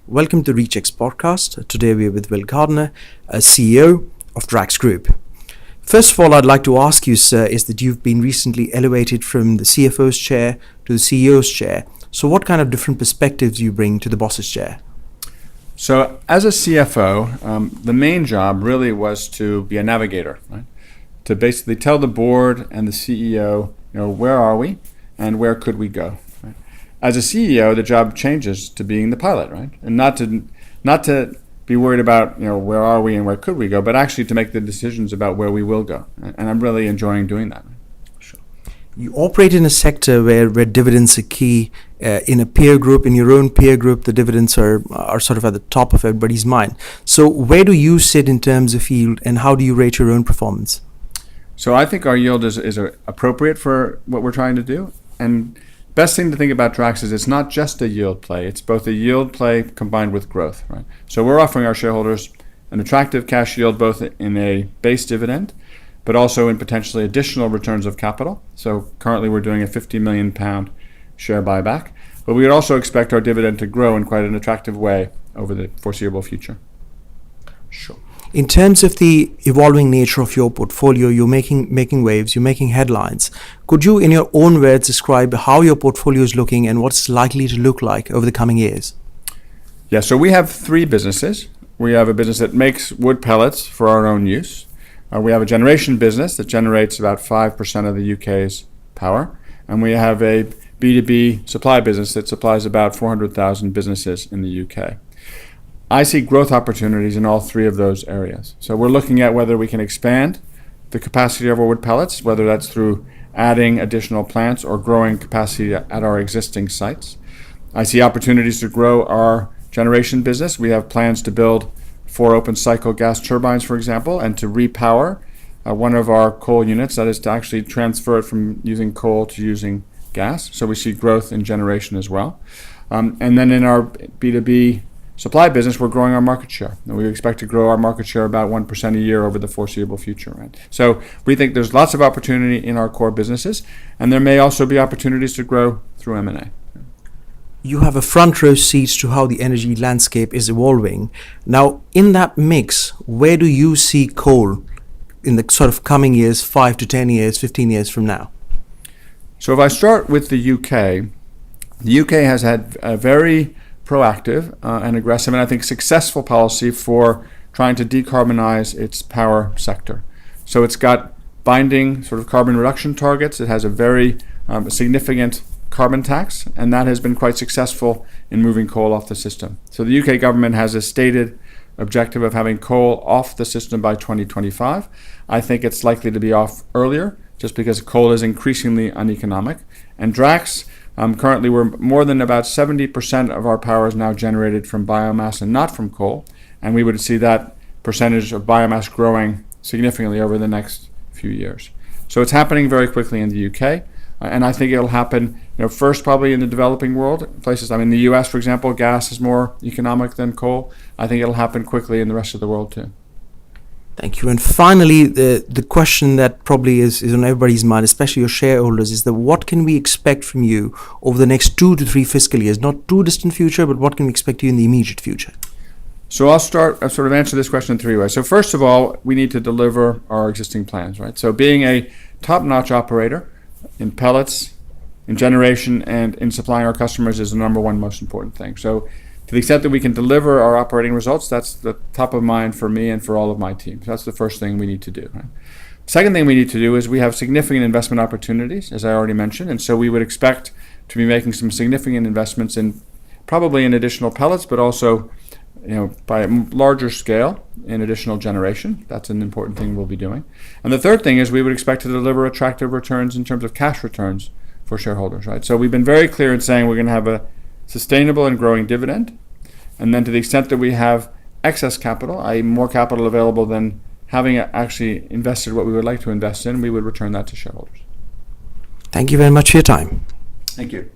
Welcome to ReachX podcast. Today we are with Gardiner, CEO of Drax Group. First of all, I'd like to ask you, sir, is that you've been recently elevated from the CFO's chair to the CEO's chair. So what kind of different perspectives do you bring to the boss's chair? So as a CFO, the main job really was to be a navigator, right? To basically tell the board and the CEO, where are we and where could we go? Right? As a CEO, the job changes to being the pilot, right? And not to be worried about, where are we and where could we go, but actually to make the decisions about where we will go. And I'm really enjoying doing that. Sure. You operate in a sector where dividends are key. In a peer group, in your own peer group, the dividends are sort of at the top of everybody's mind. So where do you sit in terms of yield, and how do you rate your own performance? So I think our yield is appropriate for what we're trying to do. And best thing to think about Drax is it's not just a yield play. It's both a yield play combined with growth, right? So we're offering our shareholders an attractive cash yield both in a base dividend, but also in potentially additional returns of capital. So currently we're doing a £50 million share buyback, but we would also expect our dividend to grow in quite an attractive way over the foreseeable future. Sure. In terms of the evolving nature of your portfolio, you're making waves, you're making headlines. Could you, in your own words, describe how your portfolio is looking and what's likely to look like over the coming years? Yeah, so we have three businesses. We have a business that makes wood pellets for our own use. We have a generation business that generates about 5% of the UK's power. And we have a B2B supply business that supplies about 400,000 businesses in the UK. I see growth opportunities in all three of those areas. So we're looking at whether we can expand the capacity of our wood pellets, whether that's through adding additional plants or growing capacity at our existing sites. I see opportunities to grow our generation business. We have plans to build 4 open cycle gas turbines, for example, and to repower one of our coal units, that is to actually transfer it from using coal to using gas. So we see growth in generation as well. And then in our B2B supply business, we're growing our market share. And we expect to grow our market share about 1% a year over the foreseeable future. Right? So we think there's lots of opportunity in our core businesses, and there may also be opportunities to grow through M&A. You have a front row seat to how the energy landscape is evolving. Now, in that mix, where do you see coal in the sort of coming years, 5 to 10 years, 15 years from now? So if I start with the UK has had a very proactive and aggressive and I think successful policy for trying to decarbonize its power sector. So it's got binding sort of carbon reduction targets. It has a very significant carbon tax, and that has been quite successful in moving coal off the system. So the UK government has a stated objective of having coal off the system by 2025. I think it's likely to be off earlier just because coal is increasingly uneconomic. And Drax, currently we're more than about 70% of our power is now generated from biomass and not from coal. And we would see that percentage of biomass growing significantly over the next few years. So it's happening very quickly in the UK. And I think it'll happen, first probably in the developing world. Places, in the US, for example, gas is more economic than coal. I think it'll happen quickly in the rest of the world too. Thank you. And finally, the question that probably is on everybody's mind, especially your shareholders, is that what can we expect from you over the next 2 to 3 fiscal years? Not too distant future, but what can we expect you in the immediate future? So I'll sort of answer this question in 3 ways. So first of all, we need to deliver our existing plans, right? So being a top-notch operator in pellets, in generation, and in supplying our customers is the number one most important thing. So to the extent that we can deliver our operating results, that's the top of mind for me and for all of my team. So that's the first thing we need to do. Right? Second thing we need to do is we have significant investment opportunities, as I already mentioned, and so we would expect to be making some significant investments in probably in additional pellets, but also by a larger scale in additional generation. That's an important thing we'll be doing. And the third thing is we would expect to deliver attractive returns in terms of cash returns for shareholders. Right? So we've been very clear in saying we're going to have a sustainable and growing dividend, and then to the extent that we have excess capital, i.e. more capital available than having actually invested what we would like to invest in, we would return that to shareholders. Thank you very much for your time. Thank you.